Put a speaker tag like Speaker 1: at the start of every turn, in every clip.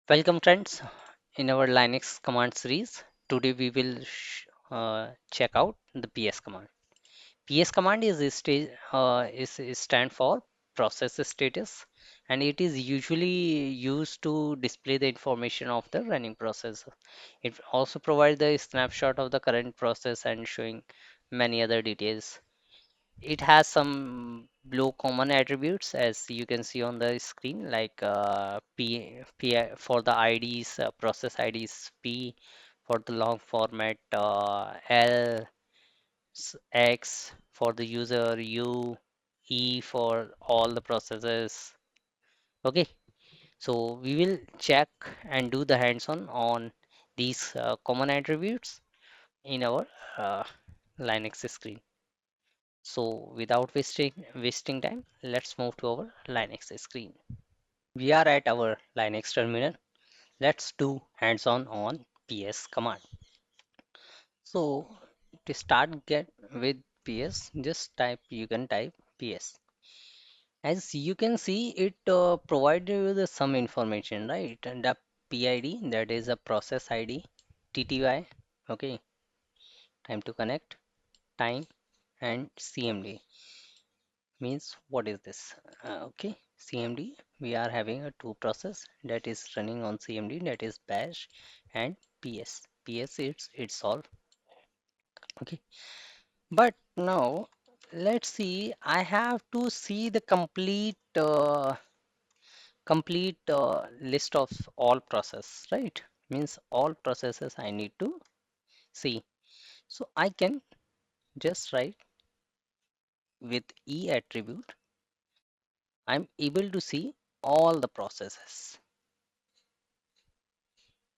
Speaker 1: Welcome friends in our Linux command series. Today we will check out the PS command. PS command is stand for process status, and it is usually used to display the information of the running process. It also provides the snapshot of the current process and showing many other details. It has some below common attributes as you can see on the screen, like for the IDs, process IDs P, for the long format L, X for the user, U, E for all the processes. Okay, so we will check and do the hands-on on these common attributes in our uh, Linux screen. So without wasting time, let's move to our Linux screen. We are at our Linux terminal. Let's do hands-on on PS command. So to start get with PS, just type you can type PS. As you can see, it provided you with some information, right? And the PID, that is a process ID, TTY, okay, time to connect, time, and CMD. Means what is this? Okay, CMD, we are having a two process that is running on CMD, that is bash and PS. PS it's all okay. But now let's see. I have to see the complete list of all process, right? Means all processes I need to see. So I can just write with E attribute. I'm able to see all the processes,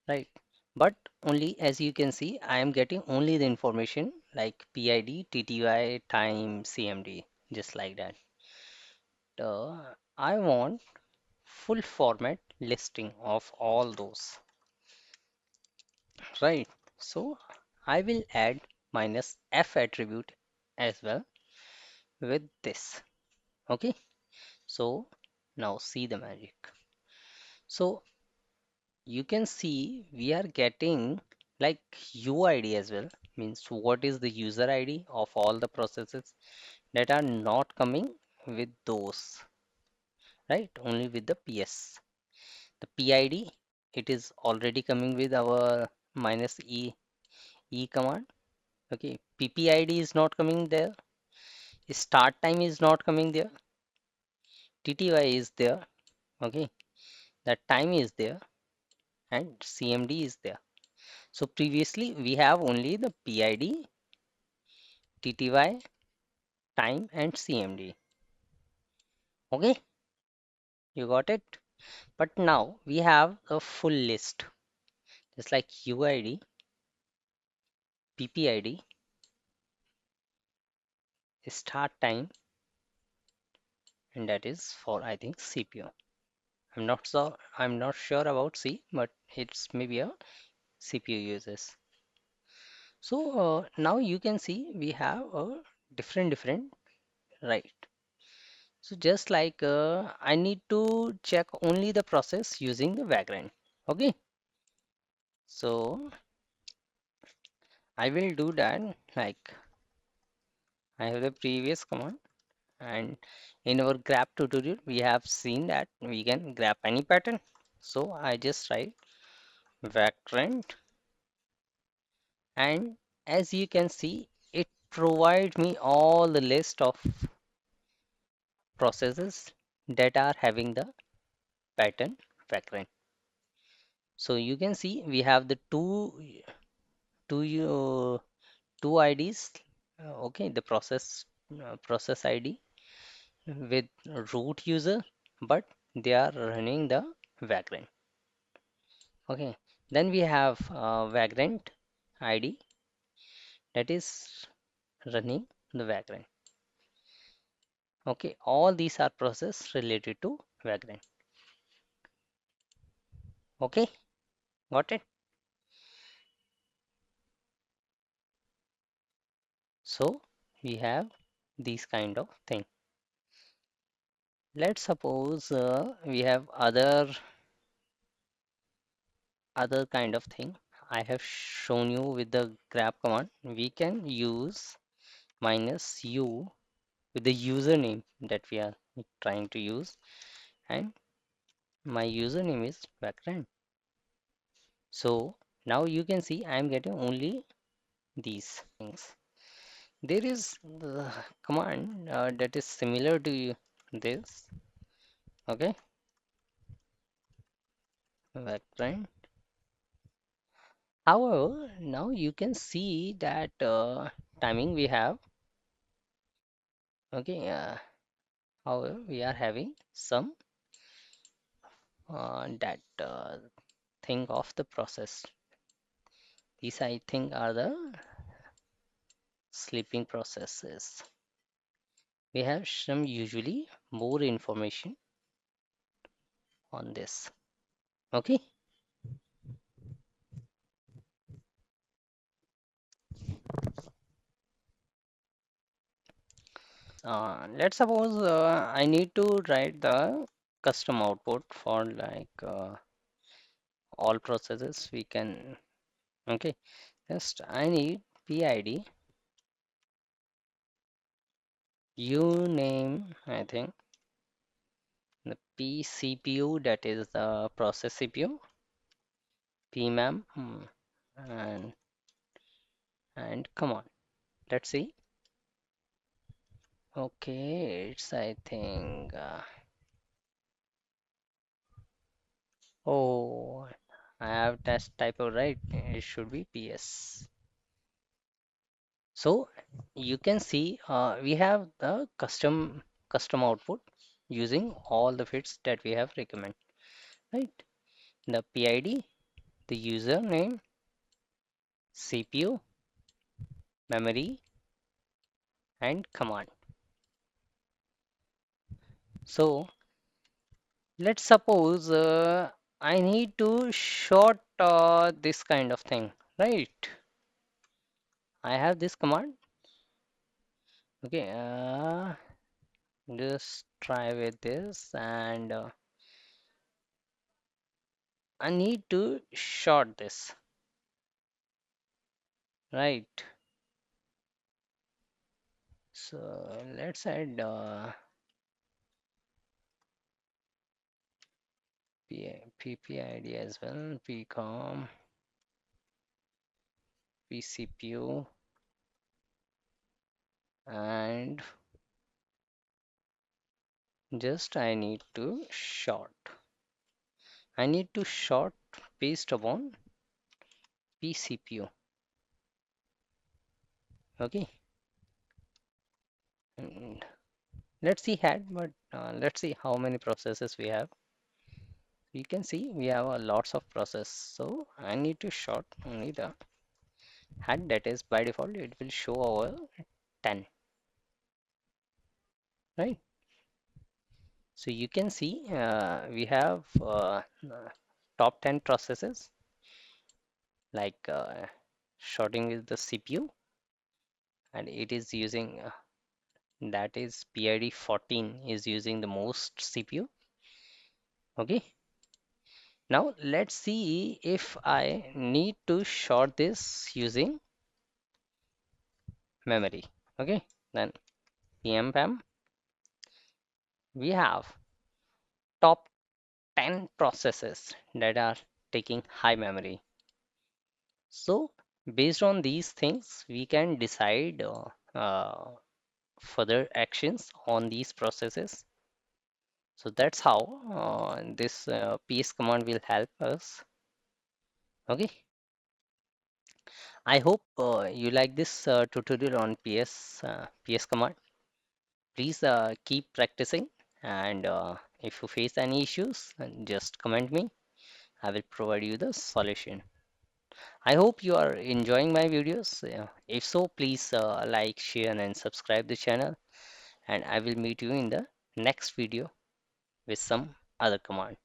Speaker 1: right? But only as you can see, I am getting only the information like PID, TTY, time, CMD, just like that. I want full format listing of all those, right? So I will add minus F attribute as well with this. Okay, so now see the magic. So you can see we are getting like UID as well, means what is the user ID of all the processes that are not coming with those, right? Only with the PS. The PID, it is already coming with our minus E command. Okay, PPID is not coming there. Start time is not coming there. TTY is there. Okay, that time is there and CMD is there. So previously we have only the PID, TTY, time and CMD. Okay, you got it. But now we have a full list, just like UID, PPID, start time, and that is for I think CPU. I'm not sure about C, but it's maybe a CPU uses. So now you can see we have a different right. So just like I need to check only the process using the vagrant. Okay, so I will do that like I have the previous command, and in our grep tutorial we have seen that we can grab any pattern. So I just write vagrant, and as you can see it provides me all the list of processes that are having the pattern vagrant. So you can see we have the two two IDs. Okay, the process ID with root user, but they are running the vagrant. Okay, then we have vagrant ID that is running the vagrant. Okay, all these are process related to vagrant. Okay, got it. So we have these kind of thing. Let's suppose we have other other kind of thing I have shown you with the grep command. We can use minus u with the username that we are trying to use, and my username is background. So now you can see I am getting only these things. There is the command that is similar to this. Okay, background. However, now you can see that timing we have. Okay, however, we are having some that thing of the process. These I think are the sleeping processes. We have some usually more information on this. Okay, let's suppose I need to write the custom output for like all processes we can. Okay, just I need PID, uname, I think the PCPU, that is the process CPU, PMAM, and come on, let's see. Okay, it's I think oh, I have test typo right. It should be PS. So you can see we have the custom output using all the fits that we have recommend, right? The PID, the username, CPU, memory, and command. So let's suppose I need to short this kind of thing, right? I have this command. Okay, just try with this, and I need to short this, right? So let's add PPID as well, PCOM, PCPU, and just I need to short. I need to short based upon PCPU. Okay, and let's see head, but let's see how many processes we have. You can see we have a lots of process, so I need to short only the head. That is by default it will show over 10, right? So you can see we have top 10 processes, like shorting with the CPU, and it is using that is PID 14 is using the most CPU. Okay, now let's see if I need to short this using memory. Okay, then PMPAM, we have top 10 processes that are taking high memory. So based on these things, we can decide further actions on these processes. So that's how this PS command will help us. Okay, I hope you like this tutorial on PS command. Please keep practicing, and if you face any issues, just comment me. I will provide you the solution. I hope you are enjoying my videos. If so, please like, share, and subscribe the channel. And I will meet you in the next video with some other command.